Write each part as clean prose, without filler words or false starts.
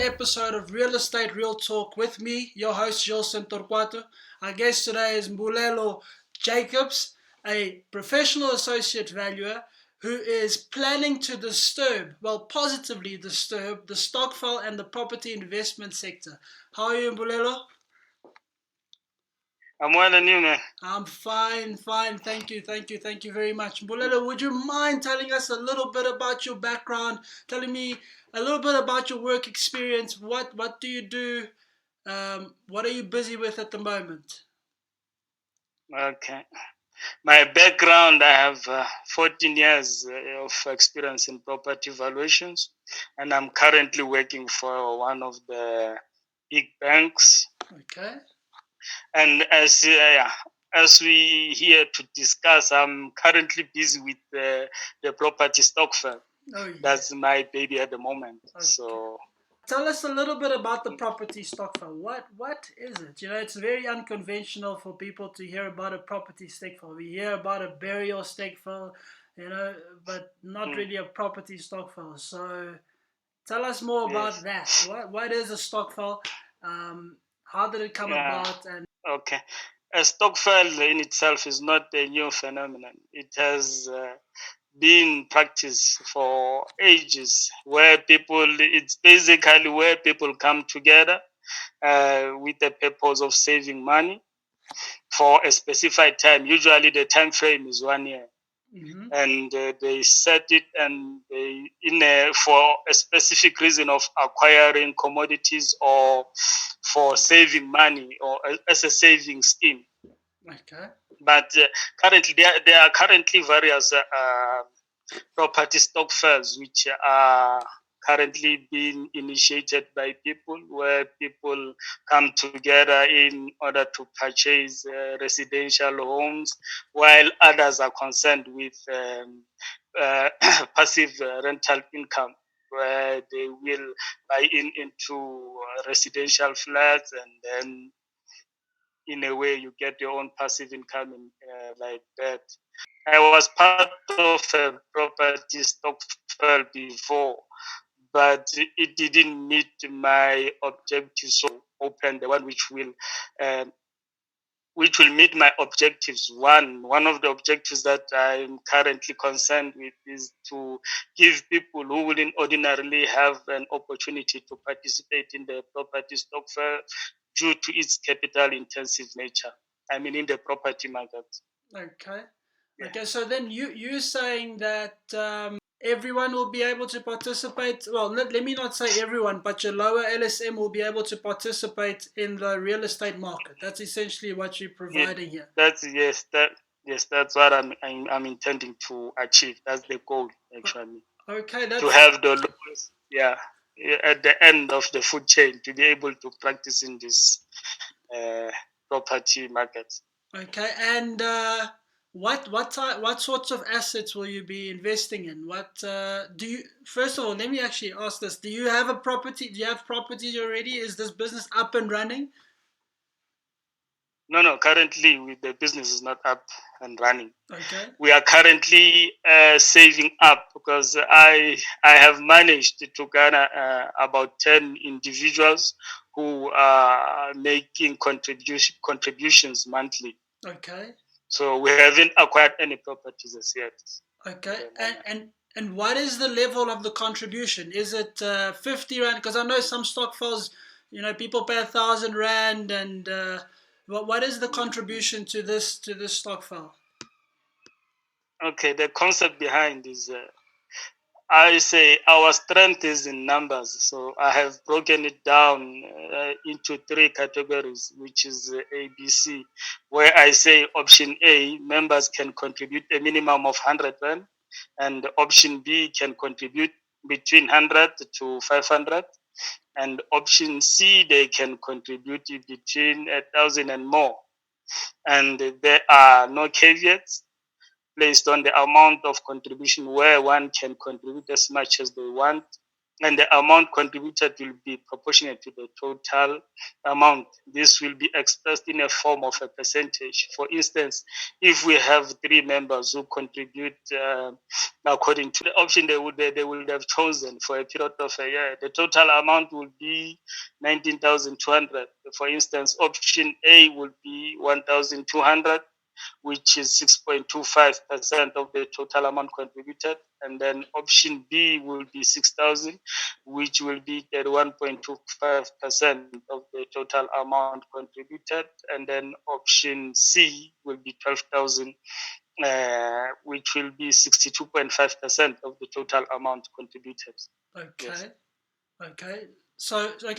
episode of Real Estate Real Talk with me, your host, Gilson Torquato. Our guest today is Mbulelo Jacobs, a professional associate valuer who is planning to positively disturb the Stokvel and the property investment sector. How are you, Mbulelo? I'm well, and you, man? I'm fine. Thank you very much. Mbulelo, would you mind telling us a little bit about your background, telling me a little bit about your work experience? What do you do? What are you busy with at the moment? Okay. My background, I have 14 years of experience in property valuations, and I'm currently working for one of the big banks. Okay. And as we here to discuss, I'm currently busy with the Property Stokvel. Oh, yeah. That's my baby at the moment. Okay. So tell us a little bit about the Property Stokvel. What is it? It's very unconventional for people to hear about a Property Stokvel. We hear about a burial Stokvel, but not really a Property Stokvel. So tell us more about that. What is a Stokvel? How did it come about? And okay, a Stokvel in itself is not a new phenomenon. It has been practiced for ages, it's basically where people come together with the purpose of saving money for a specified time. Usually the time frame is 1 year. Mm-hmm. And they set it and for a specific reason of acquiring commodities or for saving money or as a saving scheme. Okay. But currently there are currently various property stokvels which are currently being initiated by people, where people come together in order to purchase residential homes, while others are concerned with passive rental income, where they will buy into residential flats, and then in a way you get your own passive income like that. I was part of a property stokvel before, but it didn't meet my objectives. So open the one which will meet my objectives. One of the objectives that I'm currently concerned with is to give people who wouldn't ordinarily have an opportunity to participate in the property stokvel due to its capital intensive nature. I mean, in the property market. Okay. Okay, so then you're saying that everyone will be able to participate. Well, let me not say everyone, but your lower LSM will be able to participate in the real estate market. That's essentially what you're providing here. That's that's what I'm intending to achieve. That's the goal, actually. Okay, to have the lowest, at the end of the food chain, to be able to practice in this property market. Okay, and what sorts of assets will you be investing in? What do you? First of all, let me actually ask this: do you have a property? Do you have properties already? Is this business up and running? No. Currently, the business is not up and running. Okay. We are currently saving up, because I have managed to garner about 10 individuals who are making contributions monthly. Okay. So we haven't acquired any properties as yet. Okay, and what is the level of the contribution? Is it 50 rand? Because I know some stokvels, people pay 1,000 rand, and what is the contribution to this stokvel? Okay, the concept behind is, I say our strength is in numbers. So I have broken it down into 3 categories, which is ABC, where I say option A, members can contribute a minimum of 100 rand, and option B can contribute between 100 to 500, and option C, they can contribute between 1,000 and more. And there are no caveats placed on the amount of contribution, where one can contribute as much as they want, and the amount contributed will be proportionate to the total amount. This will be expressed in a form of a percentage. For instance, if we have 3 members who contribute according to the option they would have chosen for a period of a year. The total amount would be 19,200. For instance, option A would be 1,200, which is 6.25% of the total amount contributed. And then option B will be 6,000, which will be 31.25% of the total amount contributed. And then option C will be 12,000, which will be 62.5% of the total amount contributed. Okay. Yes. Okay.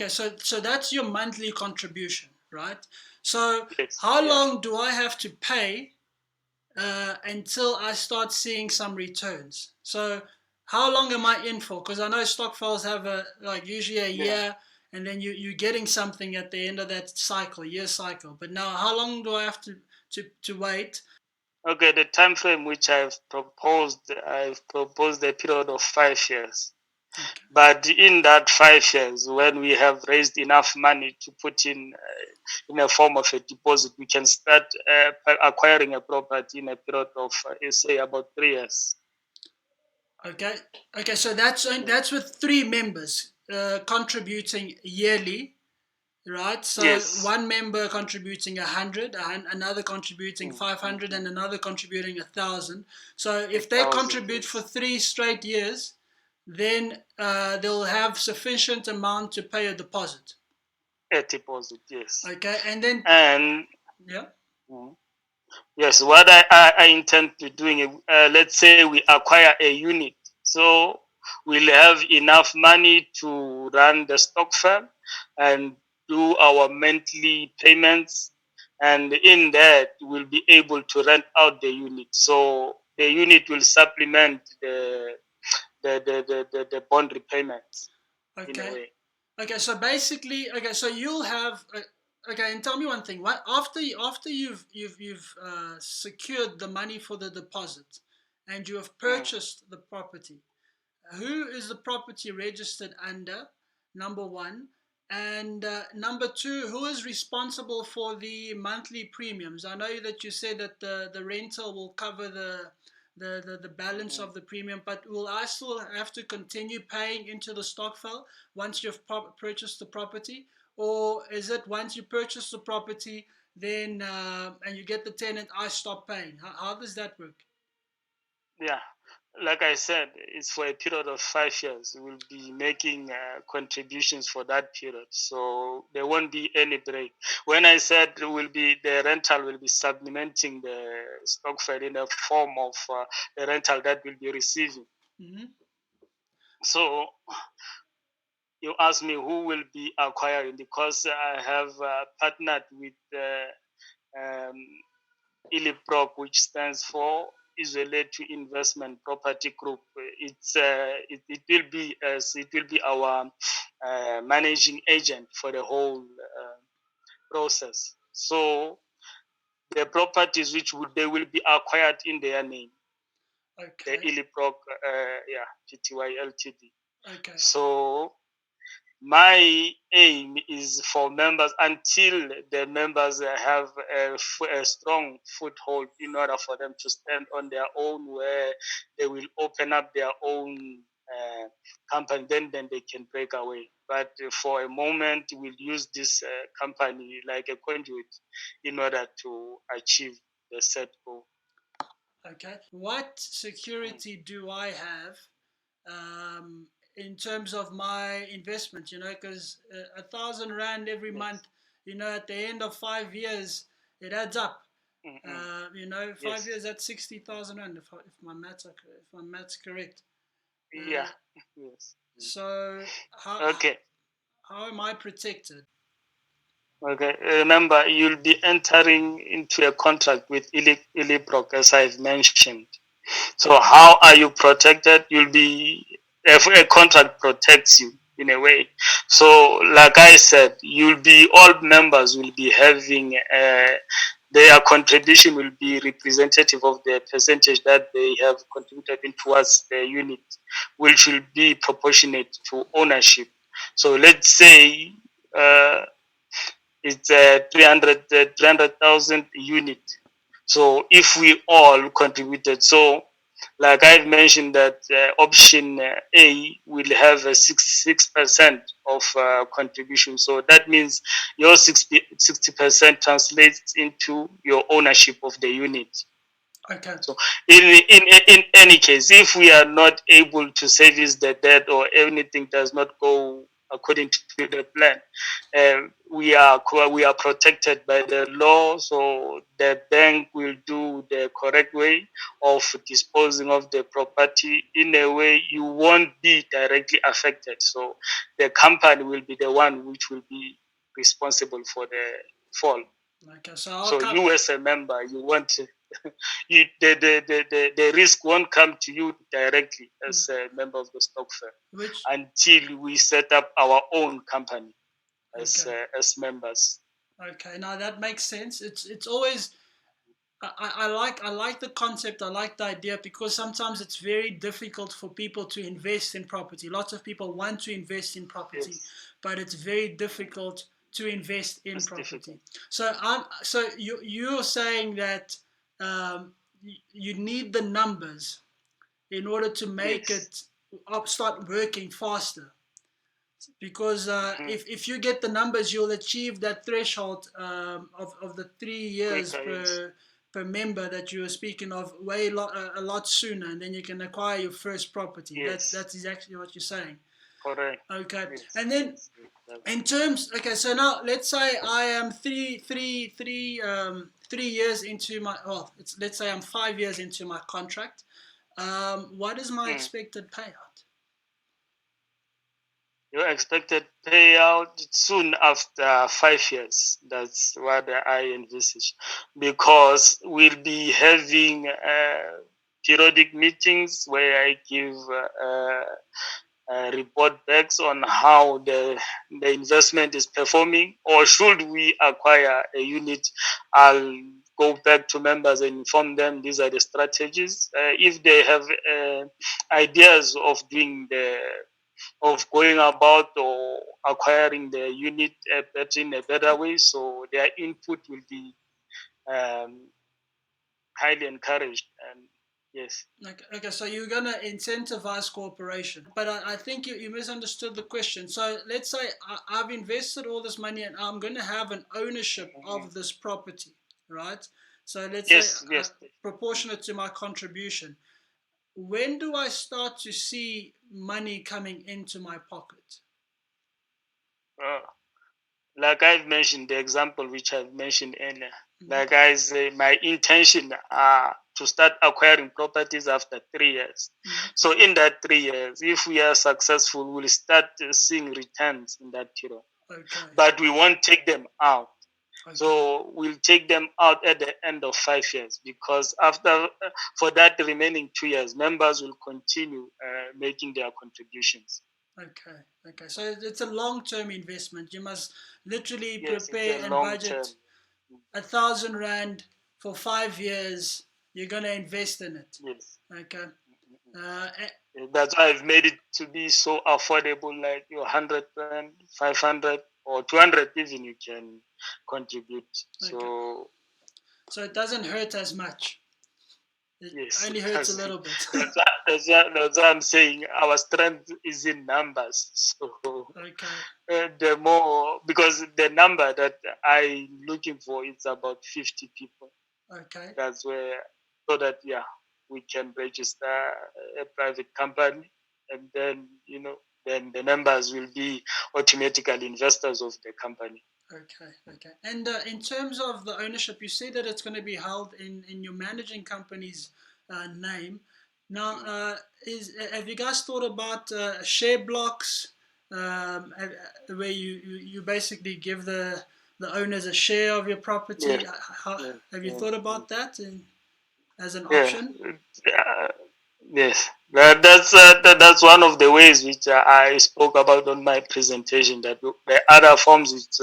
So that's your monthly contribution, right? So Yes. how Yeah. long do I have to pay until I start seeing some returns? So how long am I in for? Because I know stokvels have usually a year, and then you're getting something at the end of that year cycle. But now, how long do I have to wait? Okay, the time frame which I've proposed a period of 5 years. Okay. But in that 5 years, when we have raised enough money to put in a form of a deposit, we can start acquiring a property in a period of, say, about 3 years. Okay. Okay. So that's with three members contributing yearly, right? So Yes. one member contributing 100, another contributing 500, and another contributing 1,000. So if they 1,000, contribute yes. for 3 straight years, then they'll have sufficient amount to pay a deposit. A deposit, yes. Okay, and then yeah. Yes, what I intend to doing, let's say we acquire a unit, so we'll have enough money to run the stock firm and do our monthly payments, and in that we'll be able to rent out the unit. So the unit will supplement the bond repayments in a Okay. way. Okay, so basically, so you'll have. Okay, and tell me one thing. What after you've secured the money for the deposit, and you have purchased the property, who is the property registered under? Number one, and number two, who is responsible for the monthly premiums? I know that you said that the rental will cover the balance of the premium, but will I still have to continue paying into the stokvel once you've purchased the property? Or is it once you purchase the property, then and you get the tenant, I stop paying? How does that work? Yeah, like I said, it's for a period of 5 years. We'll be making contributions for that period, so there won't be any break. When I said the rental will be supplementing the stokvel in a form of the rental that we'll be receiving. Mm-hmm. So you ask me who will be acquiring, because I have partnered with um, ILIPROP, which stands for Isolated Investment Property Group. It will be our managing agent for the whole process. So the properties they will be acquired in their name, Okay. the ILIPROP, Pty Ltd. Okay. So my aim is for members, until the members have a strong foothold, in order for them to stand on their own, where they will open up their own company, then they can break away. But for a moment, we'll use this company like a conduit in order to achieve the set goal. Okay. What security do I have in terms of my investment? Because 1,000 rand every month, at the end of 5 years, it adds up. Mm-hmm. 5 Yes. years, that's 60,000 rand, if my math's correct. Yeah. Yes. So Okay. how am I protected? Okay. Remember, you'll be entering into a contract with Illiproc, as I've mentioned. So, how are you protected? A contract protects you in a way. So, like I said, all members will be having their contribution will be representative of the percentage that they have contributed in towards the unit, which will be proportionate to ownership. So, let's say it's a 300,000 unit. So if we all contributed, so like I've mentioned that option A will have a 6% of contribution. So that means your 60% translates into your ownership of the unit. Okay. So in any case, if we are not able to service the debt or anything does not go according to the plan, we are protected by the law. So the bank will do the correct way of disposing of the property in a way you won't be directly affected. So the company will be the one which will be responsible for the fall. Okay. So I'll So come. you as a member, you want to, the risk won't come to you directly as a member of the stock firm Which. until we set up our own company Okay. as members. Okay. Now that makes sense. It's always. I like the concept. I like the idea because sometimes it's very difficult for people to invest in property. Lots of people want to invest in property, Yes, but it's very difficult to invest in it's property. difficult. So you're saying that you need the numbers in order to make Yes. it start working faster. Because Mhm. if you get the numbers, you'll achieve that threshold of the 3 years Quicker, yes. per member that you were speaking of a lot sooner, and then you can acquire your first property. Yes, That's exactly what you're saying. correct. Okay, Yes, and then yes, yes. in terms, okay, so now let's say I am 3 years into my, well, let's say I'm 5 years into my contract. What is my Mm. expected payout? Your expected payout soon after 5 years. That's what I envisage, because we'll be having periodic meetings where I give report backs on how the investment is performing, or should we acquire a unit, I'll go back to members and inform them these are the strategies. If they have ideas of doing the of going about or acquiring the unit in a better way, so their input will be um, highly encouraged. And yes, Okay, so you're gonna incentivize cooperation, but I think you misunderstood the question. So let's say I've invested all this money and I'm gonna have an ownership of this property, right? So let's say yes, yes. proportionate to my contribution. When do I start to see money coming into my pocket? Uh, like I've mentioned, the example which I've mentioned earlier, Mhm. like I say, my intention are to start acquiring properties after 3 years. Mhm. So in that 3 years, if we are successful, we'll start seeing returns in that period. Okay, But we won't take them out. okay, So we'll take them out at the end of 5 years, because after for that remaining 2 years, members will continue making their contributions. okay, okay. So it's a long-term investment. You must literally Yes, it's a prepare and long term. budget 1,000 rand for 5 years. You're gonna invest in it. Yes. Okay. Uh, That's why I've made it to be so affordable, like your 100 rand, 500 or 200 even you can contribute. okay. So So it doesn't hurt as much. It yes, it only hurts a does. little bit. That's why I'm saying our strength is in numbers. So Okay. the more, because the number that I'm looking for is about 50 people. Okay. That's where, so that yeah, we can register a private company, and then then the members will be automatically investors of the company. Okay. Okay. And in terms of the ownership, you say that it's going to be held in your managing company's name. Now, Mm. is have you guys thought about share blocks, where you basically give the owners a share of your Yeah, property? yeah, Have you yeah, thought about that as an yeah. option? Yeah. Yes, that's one of the ways which I spoke about on my presentation. That the other forms which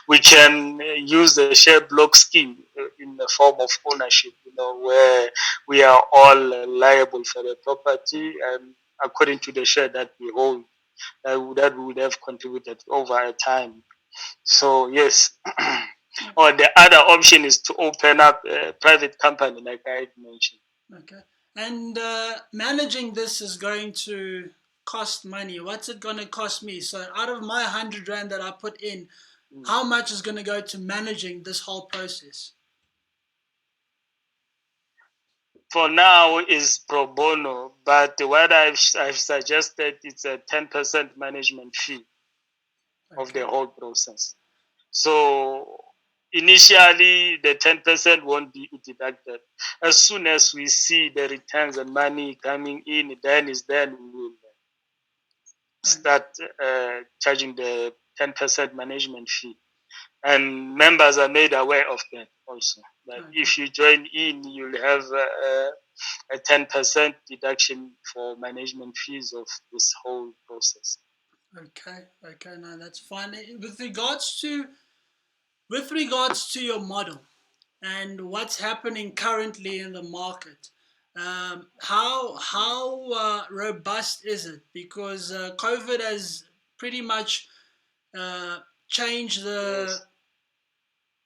we can use the share block scheme in the form of ownership. Where we are all liable for the property, and according to the share that we hold, that we would have contributed over a time. So yes, or the other option is to open up a private company, like I mentioned. Okay. And managing this is going to cost money. What's it going to cost me? So out of my 100 rand that I put in, Mm. how much is going to go to managing this whole process? For now is pro bono, but what I've suggested it's a 10% management fee of Okay. the whole process. So initially, the 10% won't be deducted. As soon as we see the returns and money coming in, then we will start charging the 10% management fee. And members are made aware of that also. But Okay. if you join in, you'll have a 10% deduction for management fees of this whole process. Okay. Okay. No, that's fine. With regards to your model and what's happening currently in the market, how robust is it? Because COVID has pretty much uh, change the Yes,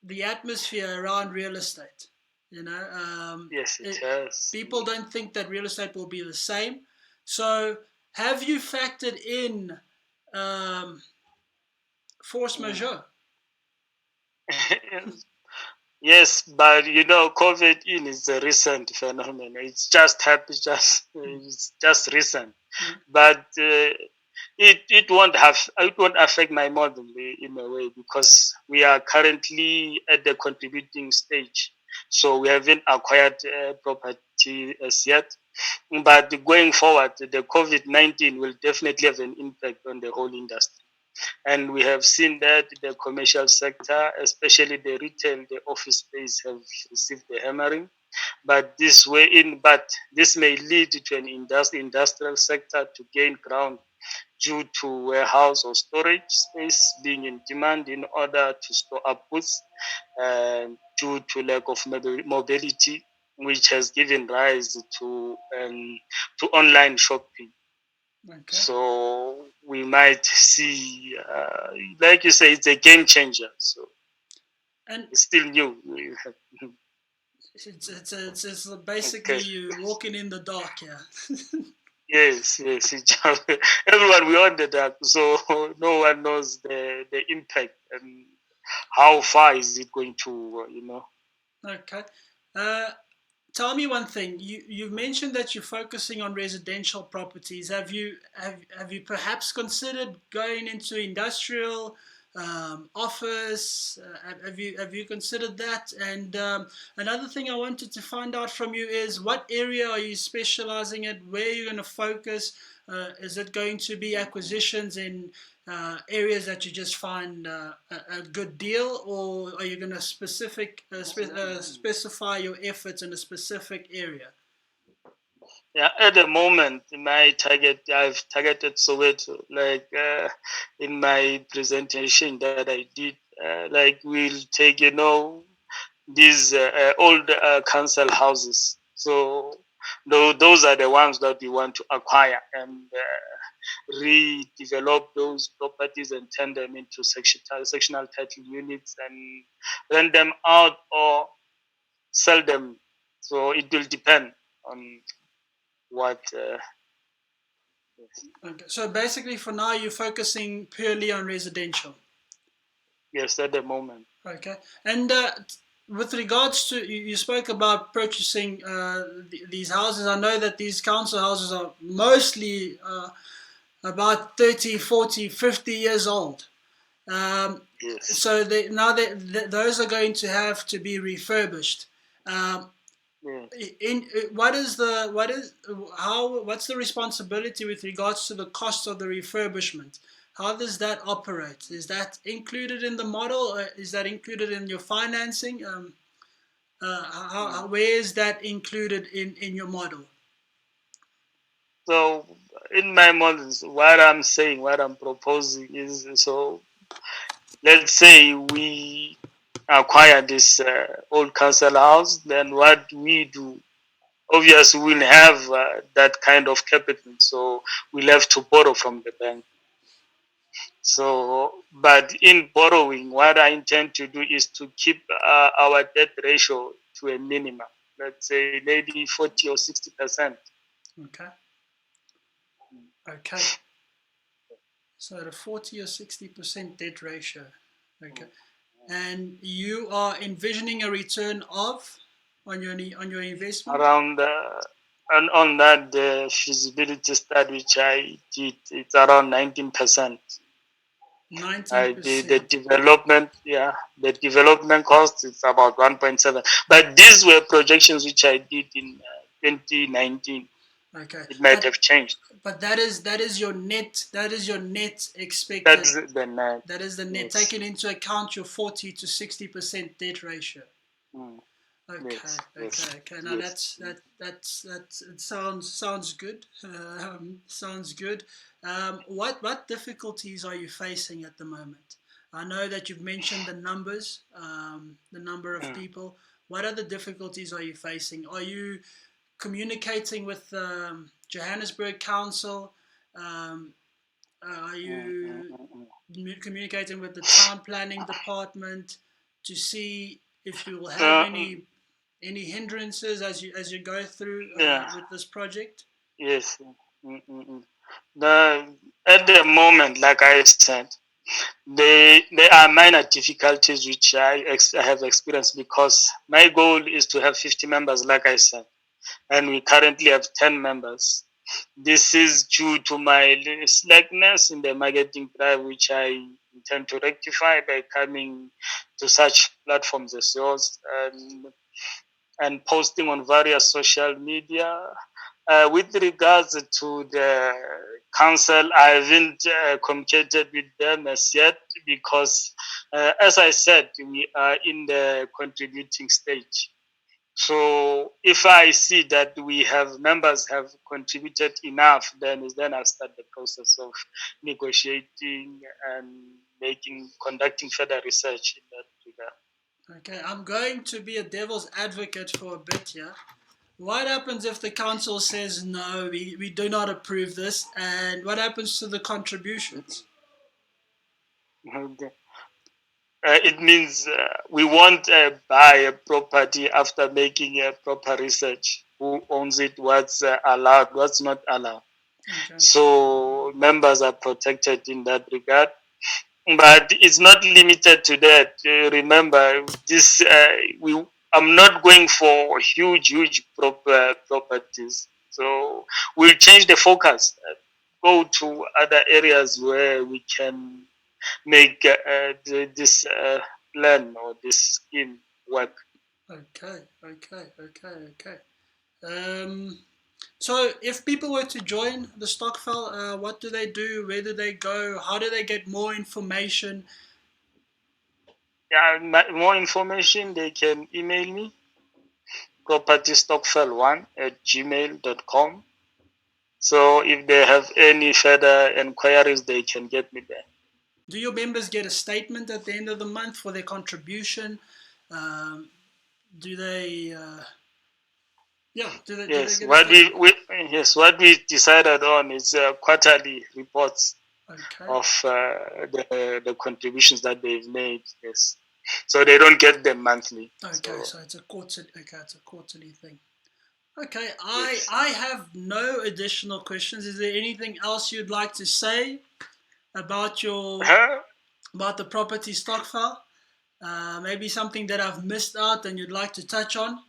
the atmosphere around real estate. yes, it has. People don't think that real estate will be the same. So, have you factored in um, force Mm. majeure? Yes, but COVID in is a recent phenomenon. It's just happened, it's just recent. Mm. But it won't affect my model in a way because we are currently at the contributing stage, so we haven't acquired property as yet. But going forward, the COVID-19 will definitely have an impact on the whole industry. And we have seen that the commercial sector, especially the retail, the office space, have received the hammering. But this may lead to an industrial sector to gain ground due to warehouse or storage space being in demand in order to store up goods, due to lack of mobility, which has given rise to online shopping. Okay. So we might see, like you say, it's a game changer. So And it's still new. it's basically Okay. you walking in the dark here. Yes, yes. Everyone we on the dark, so no one knows the impact and how far is it going to. Okay. Uh, Tell me one thing. You mentioned that you're focusing on residential properties. Have you perhaps considered going into industrial, office? Have you considered that? And another thing I wanted to find out from you is what area are you specializing in? Where are you going to focus? Is it going to be acquisitions in areas that you just find a good deal, or are you going to specify your efforts in a specific area? Yeah, at the moment, I've targeted Soweto. Like in my presentation that I did, like we'll take these old council houses. So those are the ones that we want to acquire and redevelop those properties and turn them into sectional title units and rent them out or sell them. So it will depend on what. Okay. So basically, for now, you're focusing purely on residential. Yes, at the moment. Okay. And with regards to you spoke about purchasing these houses. I know that these council houses are mostly about 30, 40, 50 years old. Um, Yes. so those are going to have to be refurbished. Um, Yeah. what's the responsibility with regards to the cost of the refurbishment? How does that operate? Is that included in the model? Or is that included in your financing? Mm. Where is that included in your model? So in my models, what I'm proposing is, so let's say we acquire this old council house, then what we do, obviously we'll have that kind of capital, so we'll have to borrow from the bank. So, but in borrowing, what I intend to do is to keep our debt ratio to a minimum. let's say maybe 40 or 60%. Okay. Okay. So at a 40 or 60% debt ratio. Okay. And you are envisioning a return of on your investment? Around and on that the feasibility study which I did, it's around 19%. I did the 19%. development, the development cost is about 1.7. But these were projections which I did in 2019. Okay. It might have changed. But that is your net expected. That's the net. That is the net, Yes. taking into account your 40 to 60% debt ratio. Okay, Yes. okay. Now that's it sounds good. Sounds good. What difficulties are you facing at the moment? I know that you've mentioned the numbers, the number of people. What other difficulties are you facing? Are you communicating with Johannesburg Council? Are you communicating with the town planning department to see if you will have any hindrances as you go through with this project? Yes. At the moment, like I said, there are minor difficulties which I have experienced because my goal is to have 50 members, like I said, and we currently have 10 members. This is due to my slackness in the marketing drive, which I intend to rectify by coming to such platforms as yours and posting on various social media. With regards to the council, I haven't communicated with them as yet because, as I said, we are in the contributing stage. So if I see that we have members have contributed enough, then I'll start the process of negotiating and conducting further research in that regard. Okay, I'm going to be a devil's advocate for a bit here. What happens if the council says no, we do not approve this, and what happens to the contributions? Okay. It means we won't buy a property after making a proper research. Who owns it? What's allowed? What's not allowed? Okay. So members are protected in that regard. But it's not limited to that. Remember, this I'm not going for huge properties. So we'll change the focus. Go to other areas where we can make this plan or this scheme work. Okay. So if people were to join the Stokvel, what do they do? Where do they go? How do they get more information? Yeah, more information, they can email me, propertystokvel1@gmail.com. So if they have any further inquiries, they can get me there. Do your members get a statement at the end of the month for their contribution? Do they? Do they Yes, get a what statement? what we decided on is quarterly reports Okay. of the contributions that they've made. Yes, so they don't get them monthly. Okay, so it's a quarterly thing. Okay, I have no additional questions. Is there anything else you'd like to say about about the property Stokvel? Maybe something that I've missed out and you'd like to touch on?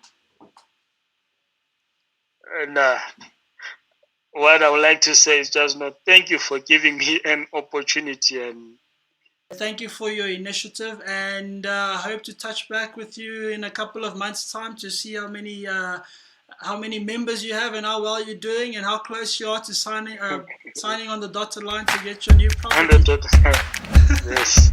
And what I would like to say is just thank you for giving me an opportunity, and thank you for your initiative, and I hope to touch back with you in a couple of months' time to see how many members you have and how well you're doing and how close you are to signing on the dotted line to get your new property. yes.